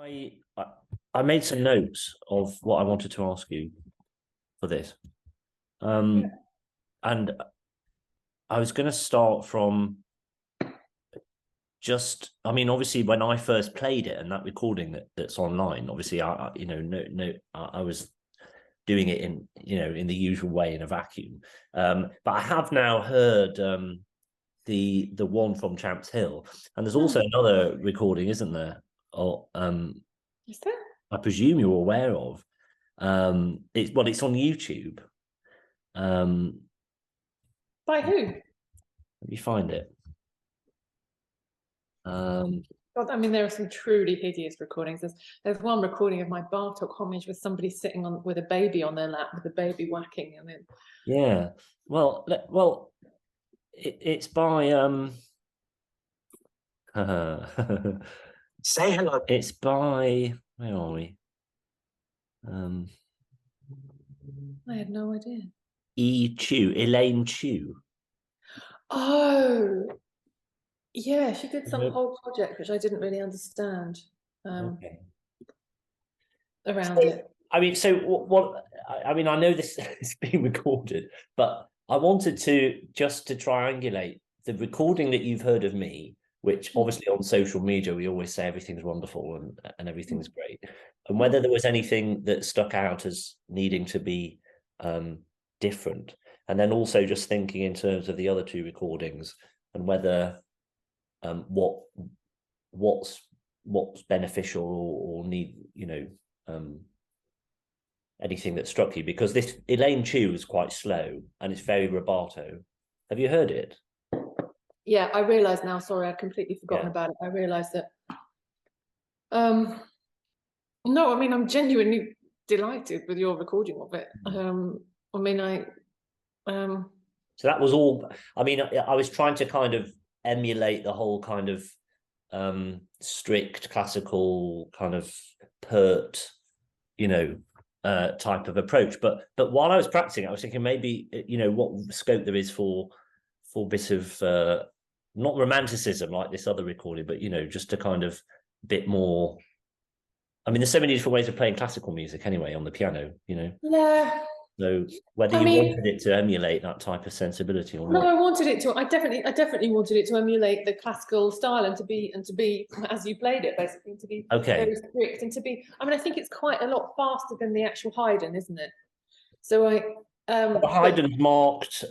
I made some notes of what I wanted to ask you for this. Yeah. And I was going to start from obviously when I first played it and that recording that's online, obviously I was doing it in the usual way in a vacuum. But I have now heard the one from Champs Hill, and there's also another recording, isn't there? Is there? I presume you're aware of. It's on YouTube. By who? Let me find it. God, I mean, there are some truly hideous recordings. There's one recording of my Bartok homage with somebody sitting on with a baby on their lap with the baby whacking, and then yeah. Well, it's by Say hello. It's by, where are we? I had no idea. Elaine Chu. Oh, yeah, she did some whole project which I didn't really understand Okay. around it. I mean, so what I mean, I know this is being recorded, but I wanted to triangulate the recording that you've heard of me, which obviously on social media we always say everything's wonderful and everything's great, and whether there was anything that stuck out as needing to be different, and then also just thinking in terms of the other two recordings and whether what's beneficial or need, anything that struck you, because this Elaine Chu is quite slow and it's very rubato. Have you heard it? Yeah, I realise now. Sorry, I'd completely forgotten about it. I realised that. No, I mean, I'm genuinely delighted with your recording of it. So that was all. I mean, I was trying to kind of emulate the whole kind of strict classical kind of pert, type of approach. But while I was practicing, I was thinking maybe what scope there is for bits of not romanticism like this other recording, but just a kind of bit more. I mean, there's so many different ways of playing classical music anyway on the piano, Yeah. So whether you wanted it to emulate that type of sensibility or not. No, I wanted it to. I definitely wanted it to emulate the classical style and to be as you played it, basically, to be very strict and to be. I mean, I think it's quite a lot faster than the actual Haydn, isn't it? So the Haydn's marked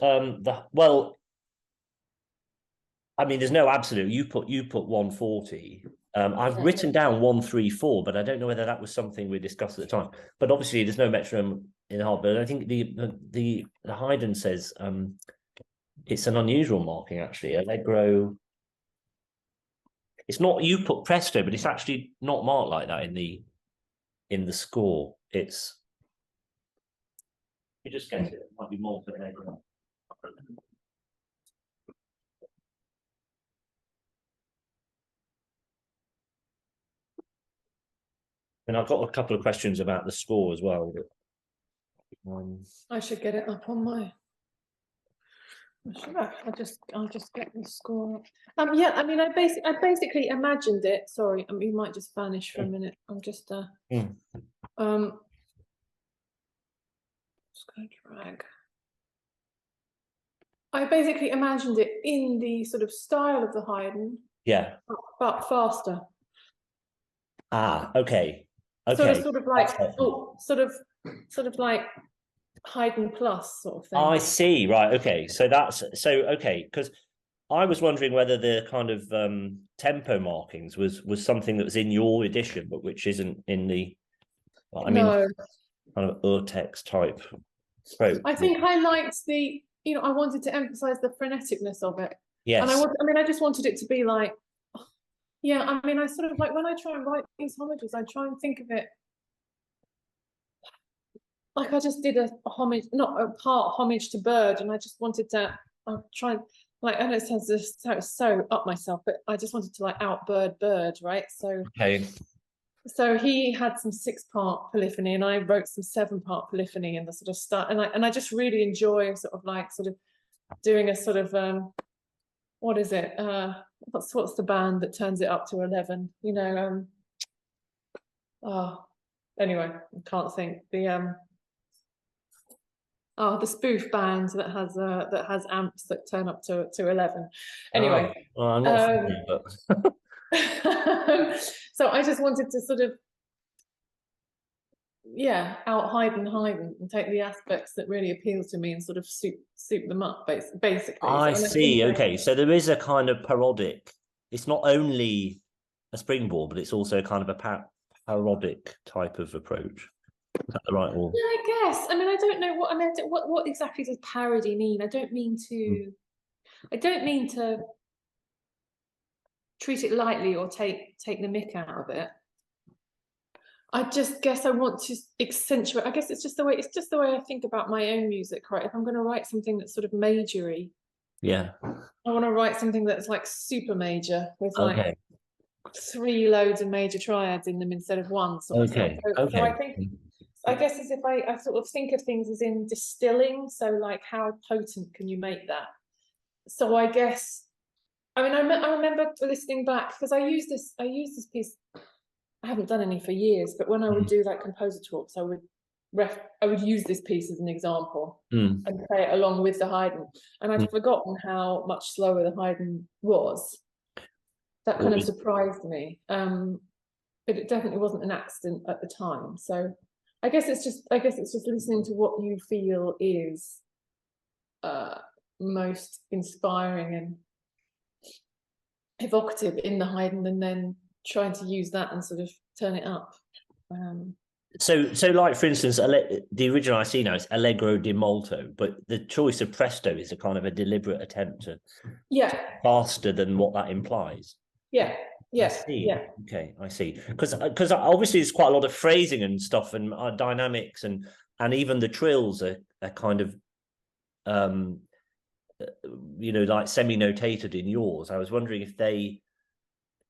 I mean, there's no absolute. You put 140. I've written down 134, but I don't know whether that was something we discussed at the time. But obviously, there's no metronome in Haydn. But I think the Haydn says it's an unusual marking actually. Allegro. It's not, you put presto, but it's actually not marked like that in the score. It's, you just get it might be more for allegro. And I've got a couple of questions about the score as well. I should get it up on my. I'll just get the score. Yeah, I mean, I basically imagined it. Sorry, I mean, you might just vanish for a minute. I'm just just gonna drag. I basically imagined it in the sort of style of the Haydn. Yeah. But faster. Ah, okay. Sort of like sort of like Haydn plus sort of thing. I see. Right. Okay. So okay, because I was wondering whether the kind of tempo markings was something that was in your edition, but which isn't in the. No. Kind of Urtext type approach. I think I liked the. I wanted to emphasize the freneticness of it. Yes. And I just wanted it to be like. Yeah, I mean, I sort of like when I try and write these homages, I try and think of it like I just did a homage, not a part homage to Bird, and I just wanted to try and like, I know it sounds so up myself, but I just wanted to like out Bird, right? So so he had some 6-part polyphony, and I wrote some 7-part polyphony in the sort of start, and I just really enjoy sort of doing a sort of what is it? What's the band that turns it up to 11? Oh, anyway, I can't think. The spoof band that has amps that turn up to 11. Anyway, well, I'm not familiar, but so I just wanted to sort of out Haydn and take the aspects that really appeal to me and sort of soup them up basically. I So, see. Okay, so there is a kind of parodic. It's not only a springboard, but it's also kind of a parodic type of approach. Is that the right one? yeah, I guess. I mean, I don't know what I meant. What exactly does parody mean? I don't mean to. I don't mean to treat it lightly or take the mick out of it. I just guess I want to accentuate. I guess it's just the way I think about my own music, right? If I'm going to write something that's sort of majory, Yeah. I want to write something that's like super major with like Okay. 3 loads of major triads in them instead of one sort of thing. Okay. So I Okay. think, I guess as if I sort of think of things as in distilling. So like, how potent can you make that? So I guess, I mean, I remember listening back because I use this piece. I haven't done any for years, but when I would do like composer talks, I would use this piece as an example and play it along with the Haydn. And I'd forgotten how much slower the Haydn was. That kind of surprised me. But it definitely wasn't an accident at the time. So I guess it's just listening to what you feel is most inspiring and evocative in the Haydn, and then trying to use that and sort of turn it up. So like for instance, the original I see now is Allegro di molto, but the choice of presto is a kind of a deliberate attempt to faster than what that implies. Yeah. I see. Okay, I see. Because obviously there's quite a lot of phrasing and stuff and dynamics and even the trills are kind of like semi-notated in yours. I was wondering if they,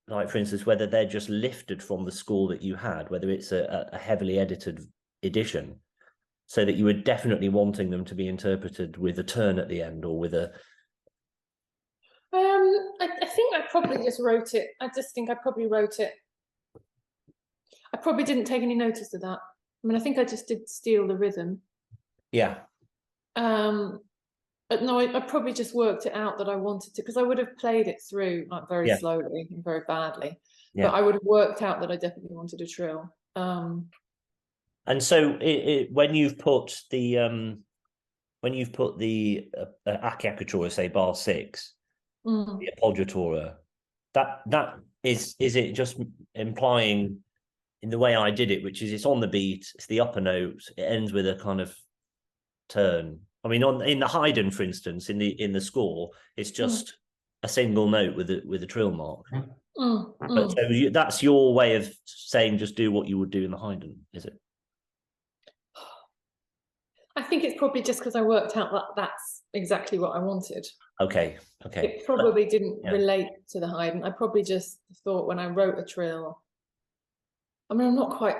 like for instance, whether they're just lifted from the score that you had, whether it's a heavily edited edition, so that you were definitely wanting them to be interpreted with a turn at the end or with a. I think I probably just wrote it. I just think I probably wrote it. I probably didn't take any notice of that. I mean, I think I just did steal the rhythm. Yeah. But no, I probably just worked it out that I wanted to, because I would have played it through like very slowly and very badly. But I would have worked out that I definitely wanted a trill. And so when you've put the Acciaccatura, say bar 6, the appoggiatura, that is it just implying in the way I did it, which is it's on the beat, it's the upper note, it ends with a kind of turn. I mean, in the Haydn, for instance, in the score, it's just a single note with a trill mark. But so that's your way of saying just do what you would do in the Haydn, is it? I think it's probably just because I worked out that that's exactly what I wanted. Okay. It probably didn't relate to the Haydn. I probably just thought when I wrote a trill, I mean, I'm not quite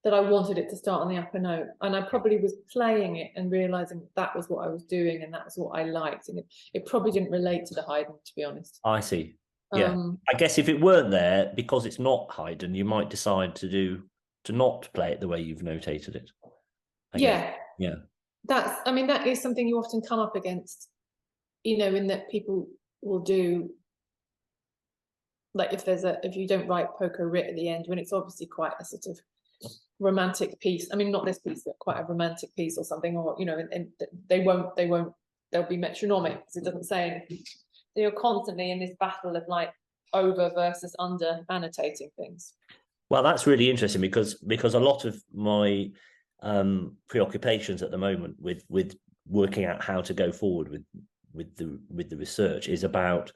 that I wanted it to start on the upper note, and I probably was playing it and realizing that was what I was doing and that's what I liked, and it probably didn't relate to the Haydn, to be honest. I see. Yeah, I guess if it weren't there because it's not Haydn, you might decide to not play it the way you've notated it. Yeah. That's, I mean, that is something you often come up against, in that people will do, like if you don't write poco writ at the end, when it's obviously quite a sort of romantic piece. I mean, not this piece, but quite a romantic piece or something, or and they'll be metronomic because it doesn't say anything. So you're constantly in this battle of like over versus under annotating things. Well, that's really interesting because a lot of my preoccupations at the moment with working out how to go forward with the research is about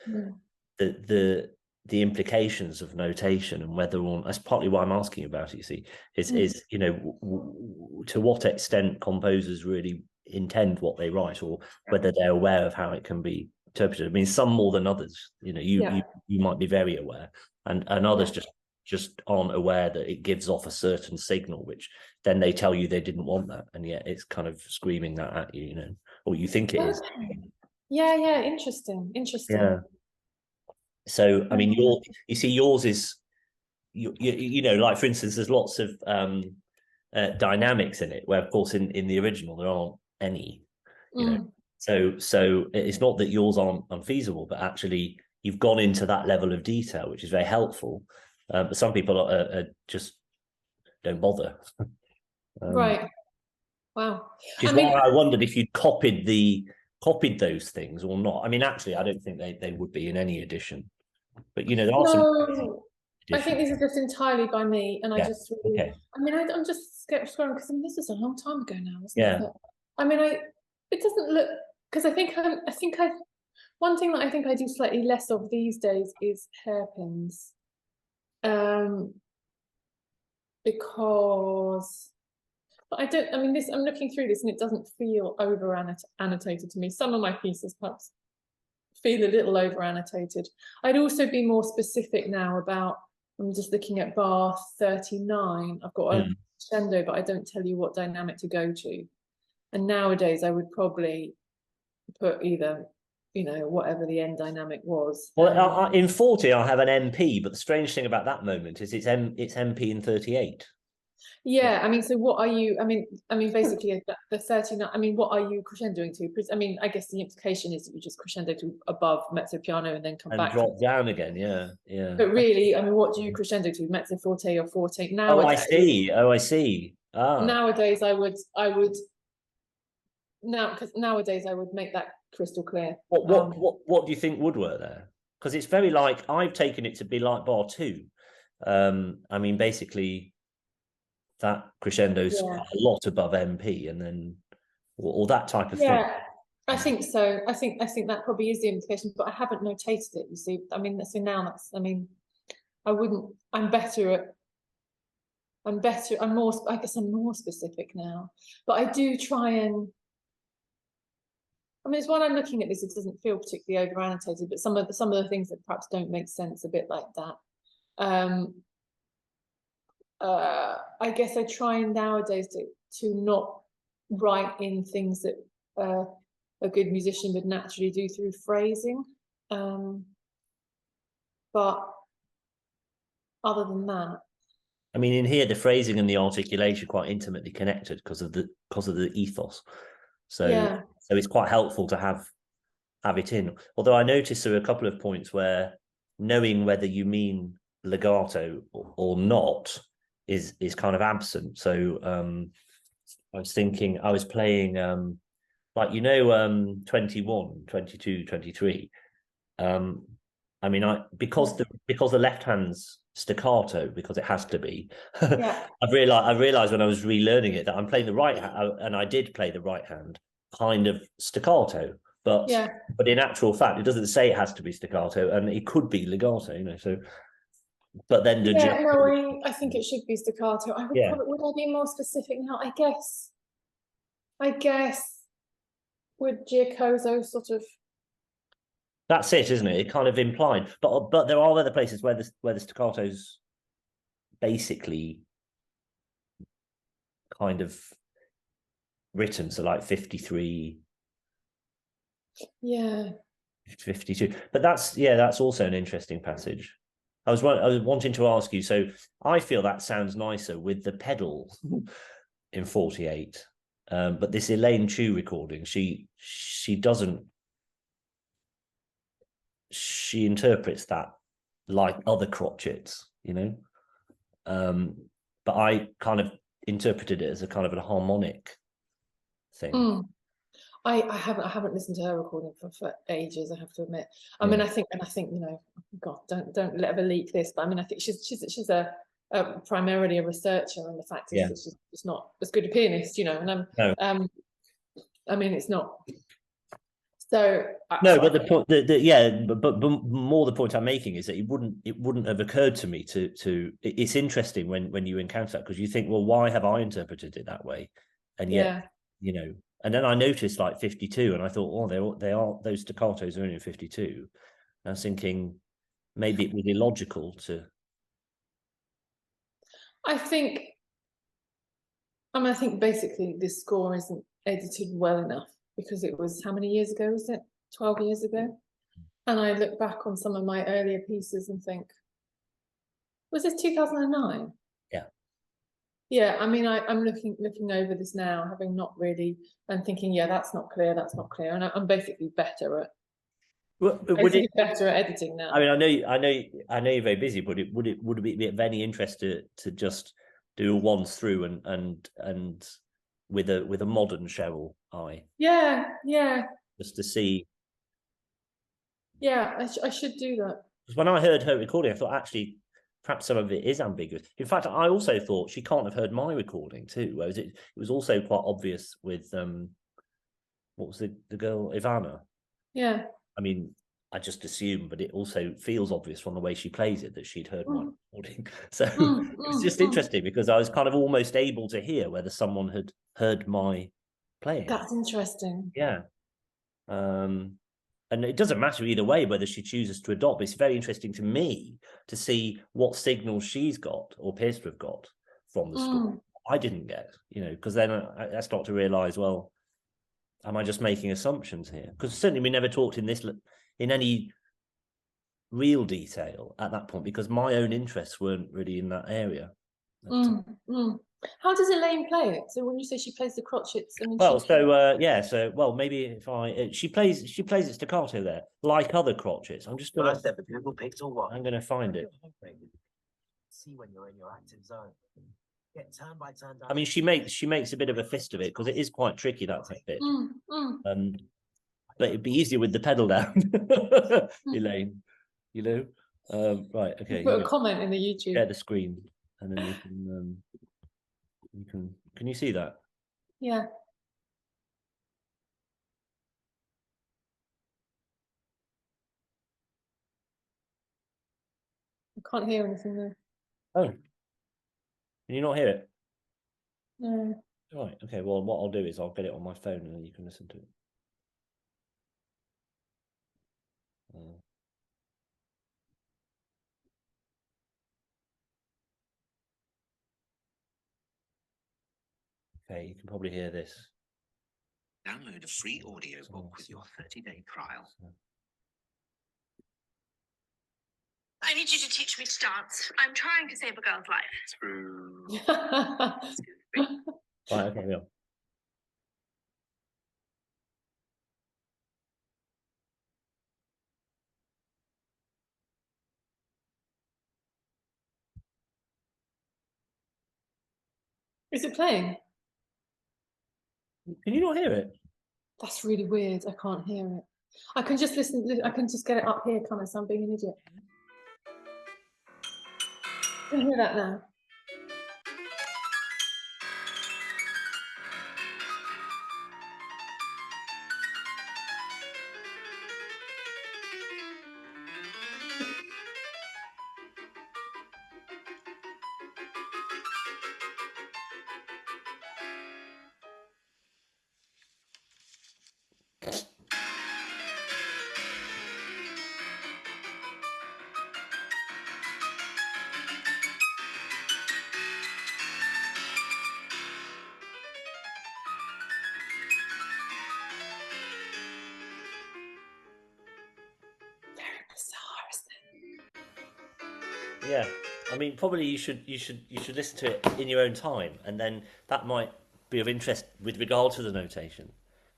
the implications of notation and whether that's partly why I'm asking about it, you see, is to what extent composers really intend what they write or whether they're aware of how it can be interpreted. I mean, some more than others, you might be very aware and others just aren't aware that it gives off a certain signal, which then they tell you they didn't want that, and yet it's kind of screaming that at you, or you think it is. Interesting. Yeah. So I mean, yours is you know, like for instance, there's lots of dynamics in it, where of course in the original there aren't any, you know. So it's not that yours aren't unfeasible, but actually you've gone into that level of detail, which is very helpful. But some people are just don't bother. Right. Wow. Which is why I wondered if you'd copied those things or not. I mean, actually, I don't think they would be in any edition. But you know, there are some. No, I think these are just entirely by me, and I just really, okay. I mean, I'm just scrolling because I mean, this is a long time ago now, isn't Yeah. it? But, I mean, it doesn't look, because one thing that I think I do slightly less of these days is hairpins, because. But I don't, I mean, I'm looking through this and it doesn't feel over annotated to me. Some of my pieces perhaps feel a little over annotated. I'd also be more specific now about, I'm just looking at bar 39. I've got a crescendo, but I don't tell you what dynamic to go to. And nowadays I would probably put either, you know, whatever the end dynamic was. Well, in 40, I have an MP, but the strange thing about that moment is it's MP in 38. Yeah, I mean, so what are you? I mean, basically the 39. I mean, what are you crescendoing to? I mean, I guess the implication is that you just crescendo to above mezzo piano and then come back drop down again. Yeah, yeah. But really, I mean, what do you crescendo to? Mezzo forte or forte? Nowadays, I see. Nowadays, I would nowadays I would make that crystal clear. What do you think would work there? Because it's very like, I've taken it to be like bar 2. I mean, basically that crescendo's a lot above MP, and then or that type of thing. Yeah, I think so. I think that probably is the implication, but I haven't notated it. You see, I mean, so now that's. I mean, I wouldn't. I'm more. I guess I'm more specific now, but I do try and. I mean, it's when I'm looking at this, it doesn't feel particularly over annotated, but some of the things that perhaps don't make sense, a bit like that. I guess I try nowadays to not write in things that a good musician would naturally do through phrasing. But other than that, I mean, in here, the phrasing and the articulation are quite intimately connected because of the ethos. So so it's quite helpful to have it in. Although I noticed there are a couple of points where knowing whether you mean legato or not is kind of absent. So I was thinking, I was playing like, you know, 21, 22, 23. I mean, because the left hand's staccato, because it has to be. I've realized when I was relearning it that I'm playing the right hand, and I did play the right hand kind of staccato, but in actual fact, it doesn't say it has to be staccato, and it could be legato, you know. So, but then I think it should be staccato. I would probably, would I be more specific now? I guess with Giacoso sort of. That's it, isn't it? It kind of implied, but there are other places where the staccato's basically kind of written, so like 53, 52. But that's also an interesting passage. I was wanting to ask you. So I feel that sounds nicer with the pedal in 48, but this Elaine Chu recording, she doesn't. She interprets that like other crotchets, you know. But I kind of interpreted it as a kind of a harmonic thing. I haven't listened to her recording for ages, I have to admit. I mean, I think, you know, God, don't let her leak this, but I mean, I think she's a primarily a researcher, and the fact is that she's not as good a pianist, you know. And I mean, it's not. So but the point, but more the point I'm making is that it wouldn't have occurred to me to. It's interesting when you encounter that, because you think, well, why have I interpreted it that way, and yet, you know. And then I noticed like 52, and I thought, oh, they are those staccatos are only in 52. And I was thinking maybe it would be logical to. I think basically this score isn't edited well enough, because it was, how many years ago was it? 12 years ago. And I look back on some of my earlier pieces and think, Was this 2009? Yeah. Yeah, I mean, I'm looking over this now, having not really, and thinking, yeah, that's not clear, and I'm basically better at editing now. I mean, I know you're very busy, but would it be of any interest to just do a once through and with a modern Cheryl eye? Yeah, Just to see. yeah, I should do that. Because when I heard her recording, I thought actually perhaps some of it is ambiguous. In fact, I also thought she can't have heard my recording too. Whereas it was also quite obvious with what was the girl Ivana? Yeah. I mean, I just assume, but it also feels obvious from the way she plays it that she'd heard my recording. So it was just interesting because I was kind of almost able to hear whether someone had heard my playing. That's interesting. Yeah. And it doesn't matter either way whether she chooses to adopt. It's very interesting to me to see what signals she's got or appears to have got from the school. I didn't get, because then I start to realise, well, am I just making assumptions here? Because certainly we never talked in any real detail at that point because my own interests weren't really in that area. How does Elaine play it? So when you say she plays the crotchets, I mean, maybe if she plays it staccato there, like other crotchets. I'm just gonna. I'm gonna find it. See when you're in your active zone. Get turn by turn. I mean, she makes a bit of a fist of it because it is quite tricky that bit. But it'd be easier with the pedal down, Elaine. Right? Okay. Put a comment in the YouTube. Share the screen, and then you can. Can you see that? Yeah. I can't hear anything there. Oh. Can you not hear it? No. Right. Okay. Well, what I'll do is I'll get it on my phone, and then you can listen to it. Okay, you can probably hear this. Download a free audio book with your 30-day trial. I need you to teach me to dance. I'm trying to save a girl's life. Through. Right, okay, yeah. Is it playing? Can you not hear it? That's really weird. I can't hear it. I can just listen. I can just get it up here, can't I? So I'm being an idiot. I can hear that now. Yeah, I mean, probably you should listen to it in your own time, and then that might be of interest with regard to the notation,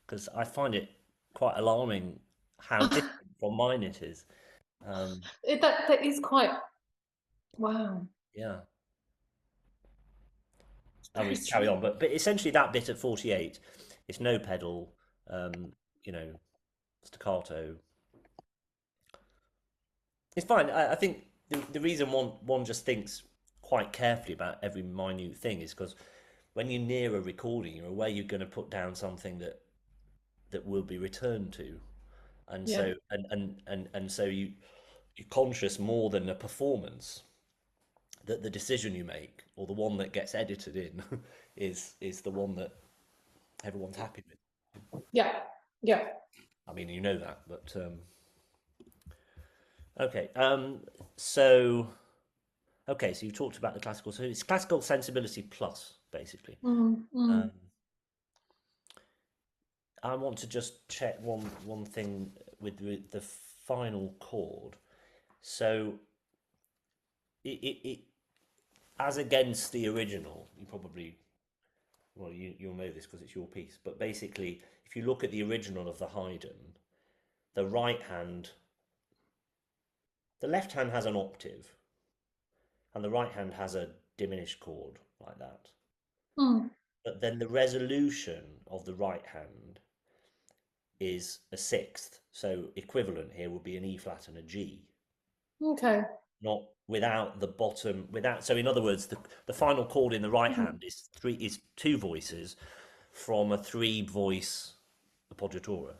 because I find it quite alarming how different from mine it is. That is quite. Wow. Yeah. I mean, carry on, but essentially that bit at 48, it's no pedal, staccato. It's fine. I think the reason one just thinks quite carefully about every minute thing is because when you're near a recording, you're aware you're going to put down something that will be returned to, and Yeah. so and so you're conscious more than a performance that the decision you make or the one that gets edited in is the one that everyone's happy with. Yeah. Yeah. I mean, you know that, but okay. So you talked about the classical. So it's classical sensibility plus, basically. I want to just check one thing with the final chord. So as against the original, you probably, well, you'll know this because it's your piece, but basically, if you look at the original of the Haydn, the right hand, the left hand has an octave, and the right hand has a diminished chord like that. Mm. But then the resolution of the right hand is a sixth. So equivalent here would be an E flat and a G. Okay. Not without the bottom, without, so in other words, the final chord in the right Mhm. hand is two voices from a three voice appoggiatura.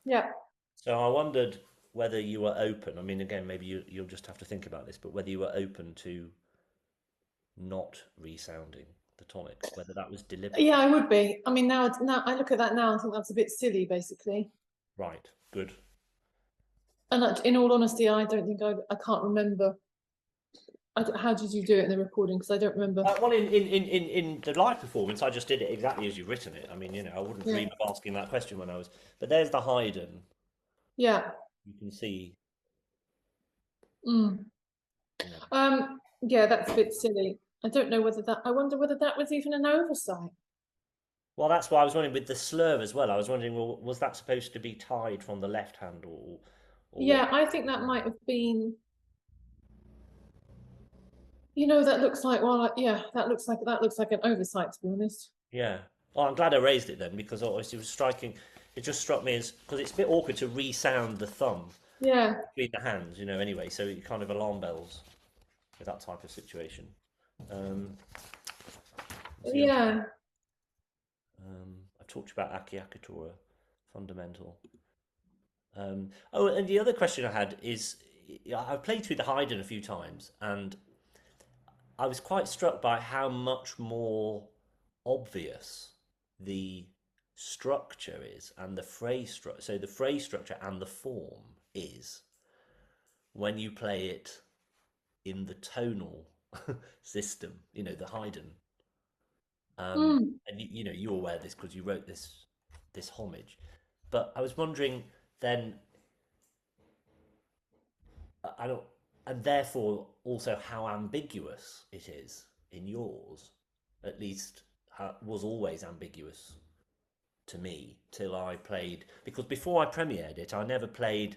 Yeah. So I wondered whether you were open. I mean, again, maybe you'll just have to think about this, but whether you were open to not resounding the tonic, whether that was deliberate. Yeah, I would be. I mean, now I look at that now and think that's a bit silly, basically. Right, good. And in all honesty, I don't think I can't remember. How did you do it in the recording? Because I don't remember. Well, in the live performance, I just did it exactly as you've written it. I mean, I wouldn't Yeah. dream of asking that question when I was. But there's the Haydn. Yeah. You can see. Mm. You know. Yeah, that's a bit silly. I don't know whether that. I wonder whether that was even an oversight. Well, that's why I was wondering with the slur as well. I was wondering, well, was that supposed to be tied from the left hand or Yeah, what? I think that might have been. That looks like yeah, that looks like an oversight, to be honest. Yeah. Oh, I'm glad I raised it then because obviously it was striking. It just struck me as because it's a bit awkward to resound the thumb Yeah. between the hands, anyway. So you kind of alarm bells with that type of situation. Yeah. I've talked to you about Akiakatora, fundamental. Oh, and the other question I had is I've played through the Haydn a few times, and I was quite struck by how much more obvious the structure is and the phrase structure. So the phrase structure and the form is when you play it in the tonal system, the Haydn. Mm. And you're aware of this because you wrote this homage. But I was wondering then, I don't, and therefore also how ambiguous it is in yours. At least was always ambiguous to me till I played because before I premiered it, I never played.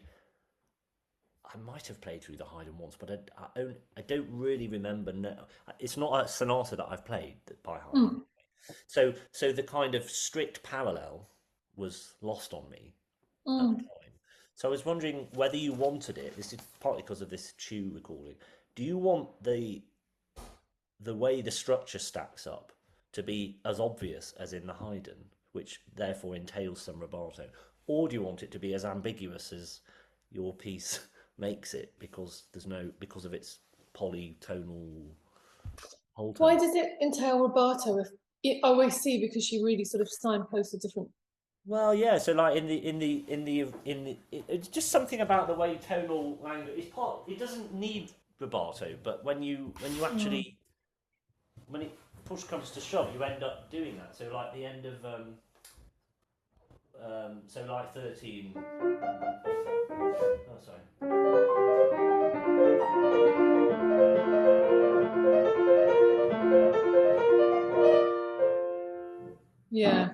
I might have played through the Haydn once, but I don't really remember. No, it's not a sonata that I've played by Haydn. Mm. So the kind of strict parallel was lost on me at the Mm. time. So I was wondering whether you wanted it. This is partly because of this Chew recording. Do you want the way the structure stacks up to be as obvious as in the Haydn, which therefore entails some rubato, or do you want it to be as ambiguous as your piece makes it because of its polytonal whole tone? Why does it entail rubato? I see, because she really sort of signposts a different. Well, yeah. So, like it's just something about the way tonal language is part. It doesn't need rubato, but when you actually when it push comes to shove, you end up doing that. So, like the end of so like 13. Oh, sorry. Yeah.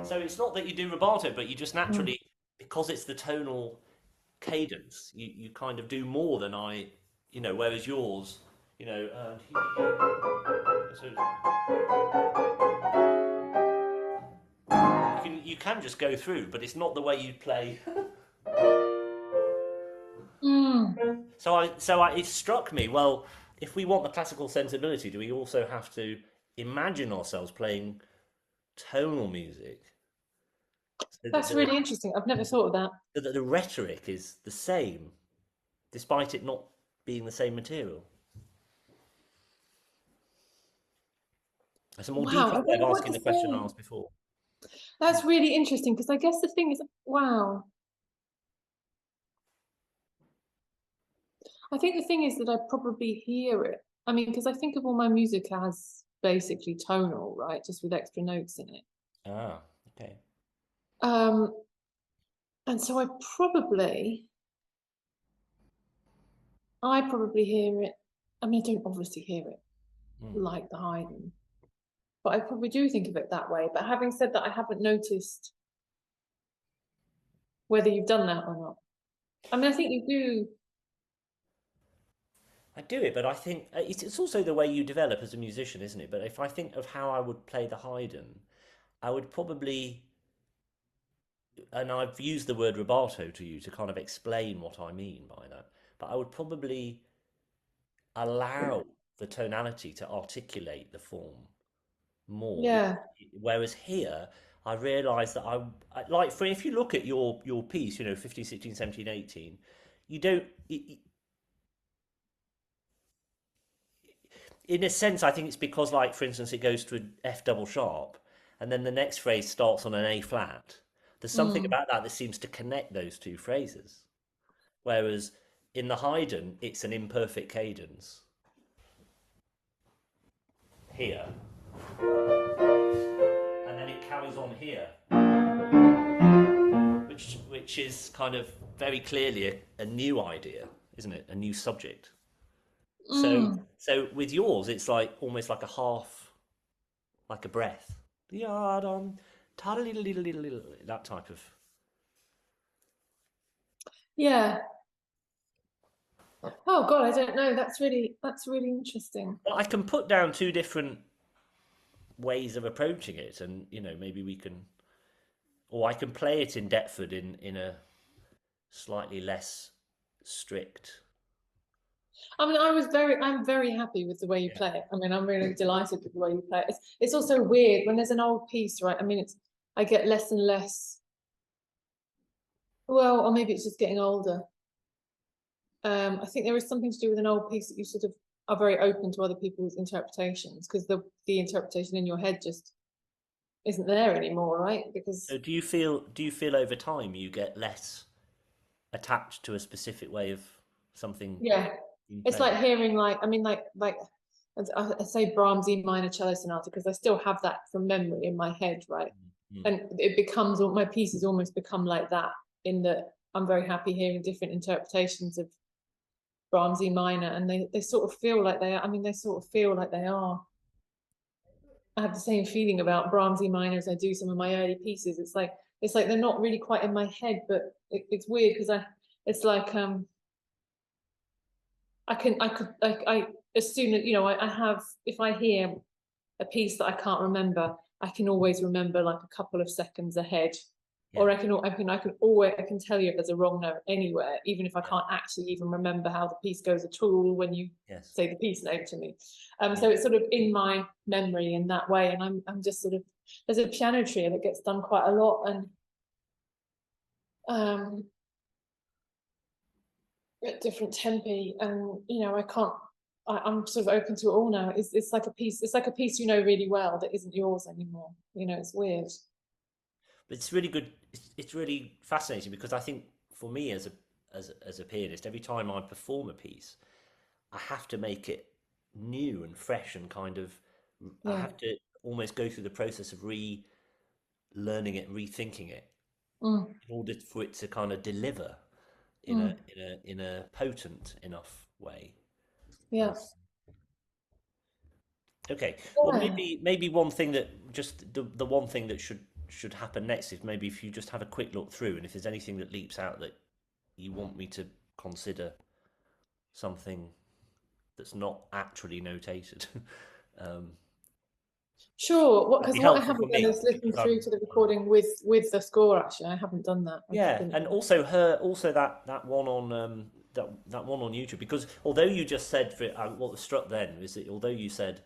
So it's not that you do rubato, but you just naturally, because it's the tonal cadence, you kind of do more than whereas yours, so you can just go through, but it's not the way you play. Mm. So it struck me, well, if we want the classical sensibility, do we also have to imagine ourselves playing tonal music? So That's really interesting. I've never thought of that. that the rhetoric is the same, despite it not being the same material. It's a more Wow. detailed way of asking the question I asked before. That's really interesting, because I guess the thing is, wow. I think the thing is that I probably hear it. I mean, because I think of all my music as basically tonal, right? Just with extra notes in it. Ah, okay. And so I probably hear it. I mean, I don't obviously hear it, like the Haydn. But I probably do think of it that way. But having said that, I haven't noticed whether you've done that or not. I mean, I think you do. I do it, but I think it's also the way you develop as a musician, isn't it? But if I think of how I would play the Haydn, I would probably, and I've used the word rubato to you to kind of explain what I mean by that, but I would probably allow the tonality to articulate the form more. Yeah. Whereas here, I realise that like for if you look at your piece, 15, 16, 17, 18, you don't. In a sense, I think it's because, like, for instance, it goes to an F double sharp, and then the next phrase starts on an A flat. There's something about that that seems to connect those two phrases. Whereas in the Haydn, it's an imperfect cadence. Here. And then it carries on here. Which is kind of very clearly a new idea, isn't it? A new subject. So with yours, it's like almost like a half, like a breath. That type of. Yeah. Oh God, I don't know. That's really interesting. Well, I can put down two different ways of approaching it, and maybe we can, or I can play it in Deptford in a slightly less strict. I mean, I'm very happy with the way you play it. I mean, I'm really delighted with the way you play it. It's also weird when there's an old piece, right? I mean, I get less and less. Well, or maybe it's just getting older. I think there is something to do with an old piece that you sort of are very open to other people's interpretations, because the interpretation in your head just isn't there anymore, right? Because So do you feel over time you get less attached to a specific way of something? yeah, it's like hearing like I say Brahms E minor cello sonata because I still have that from memory in my head, right? And it becomes my pieces almost become like that, in that I'm very happy hearing different interpretations of Brahms E minor, and they sort of feel like they are. I mean, they sort of feel like they are. I have the same feeling about Brahms E minor as I do some of my early pieces. It's like they're not really quite in my head, but it's weird because it's like I as soon as I have, if I hear a piece that I can't remember, I can always remember like a couple of seconds ahead. Or I can always tell you if there's a wrong note anywhere, even if I can't actually even remember how the piece goes at all when you say the piece note to me. So it's sort of in my memory in that way, and I'm just sort of, there's a piano trio that gets done quite a lot, and at different tempi, and I'm sort of open to it all now. It's like a piece you know really well that isn't yours anymore. It's weird. But it's really good. It's really fascinating because I think for me as a pianist, every time I perform a piece, I have to make it new and fresh and kind of. I have to almost go through the process of relearning it, rethinking it, in order for it to kind of deliver in a potent enough way. Yes. Okay. Well, maybe one thing that just the one thing that should happen next is maybe if you just have a quick look through, and if there's anything that leaps out that you want me to consider something that's not actually notated. Sure. Because what I haven't done is listen because through to the recording with the score. Actually, I haven't done that. Yeah, and also that one on that one on YouTube, because although you just said what struck then is that although you said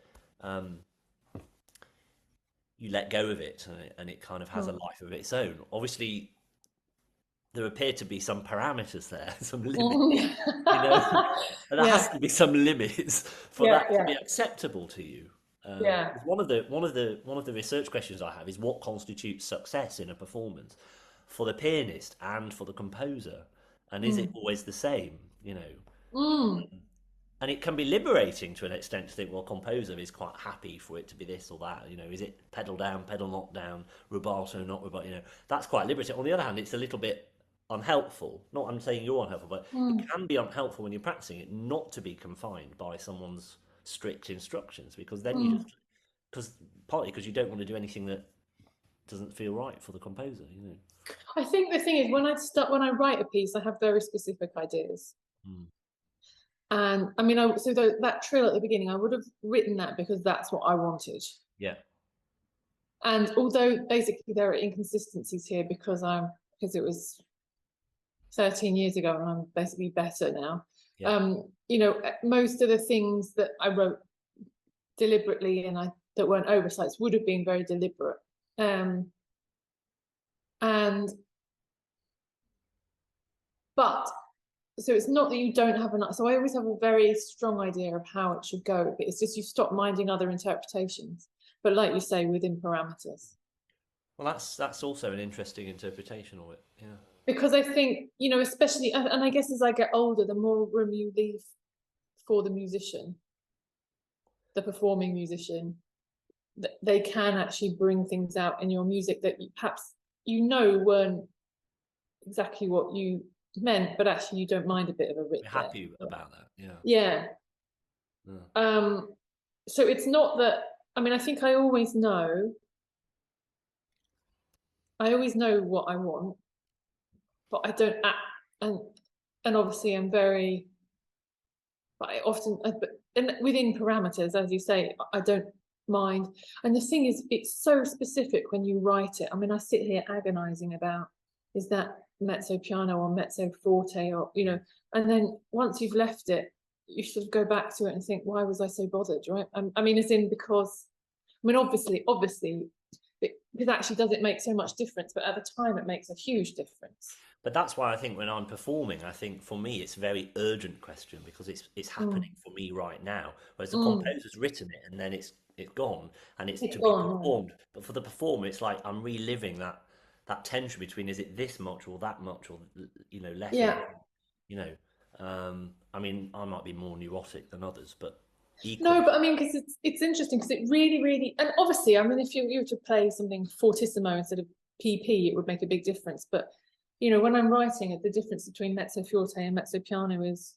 you let go of it and it kind of has a life of its own, obviously there appear to be some parameters there, some limits, and there has to be some limits for that to be acceptable to you. One of the research questions I have is what constitutes success in a performance for the pianist and for the composer, and is it always the same? And it can be liberating to an extent to think, well, composer is quite happy for it to be this or that. Is it pedal down, pedal not down, rubato, not rubato? That's quite liberating. On the other hand, it's a little bit unhelpful. I'm saying you're unhelpful, but it can be unhelpful when you're practicing it not to be confined by someone's strict instructions, because then you just partly because you don't want to do anything that doesn't feel right for the composer, I think the thing is when I write a piece, I have very specific ideas. Mm. And I mean, that trill at the beginning, I would have written that because that's what I wanted. Yeah. And although basically there are inconsistencies here because it was 13 years ago and I'm basically better now. Yeah. Most of the things that I wrote deliberately and that weren't oversights would have been very deliberate. But so it's not that you don't have enough. So I always have a very strong idea of how it should go, but it's just you stop minding other interpretations. But like you say, within parameters. Well, that's also an interesting interpretation of it. Yeah. Because I think, especially, and I guess as I get older, the more room you leave for the musician, the performing musician, they can actually bring things out in your music that perhaps weren't exactly what you meant, but actually you don't mind a bit of a rip You're happy about that. Yeah. Yeah. So it's not that, I mean, I think I always know what I want, but I don't act, and obviously I'm very, but I often, and within parameters, as you say, I don't mind. And the thing is, it's so specific when you write it. I mean, I sit here agonizing about, is that mezzo piano or mezzo forte, or, and then once you've left it, you should go back to it and think, why was I so bothered, right? I mean, as in, because, I mean, obviously, because actually does it make so much difference, but at the time it makes a huge difference. But that's why I think when I'm performing, I think for me it's a very urgent question because it's happening for me right now. Whereas the composer's written it and then it's gone and it's to be performed. But for the performer, it's like I'm reliving that tension between is it this much or that much or less. Yeah. I mean, I might be more neurotic than others, but no, but I mean, because it's interesting because it really, really, and obviously, I mean, if you were to play something fortissimo instead of PP, it would make a big difference. But when I'm writing it, the difference between mezzo forte and mezzo piano is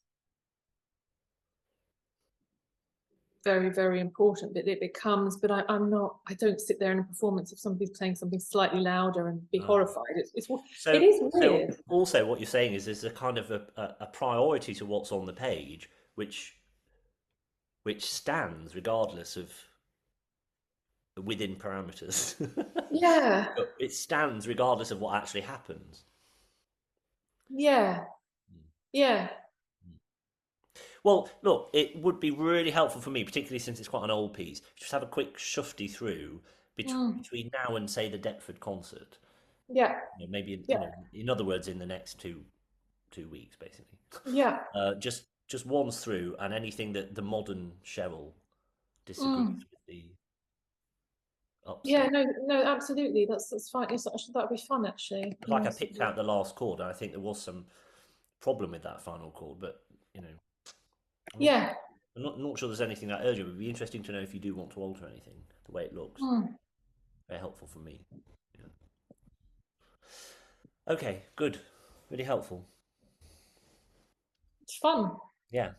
very, very important. But it becomes, but I don't sit there in a performance if somebody's playing something slightly louder and be horrified. It is weird. So also, what you're saying is there's a kind of a priority to what's on the page, which stands regardless of within parameters. Yeah. It stands regardless of what actually happens. Yeah. Yeah. Well, look, it would be really helpful for me, particularly since it's quite an old piece, just have a quick shufty through between now and say the Deptford concert. Yeah. Maybe in other words, in the next two weeks, basically. Yeah. Just ones through, and anything that the modern Cheryl disagrees with the upstate. Yeah, no, absolutely. That's fine. That'd be fun, actually. Like I picked out the last chord, and I think there was some problem with that final chord, but I'm not sure there's anything that urgent. It would be interesting to know if you do want to alter anything, the way it looks. Very helpful for me. Yeah. Okay, good. Really helpful. It's fun. Yeah.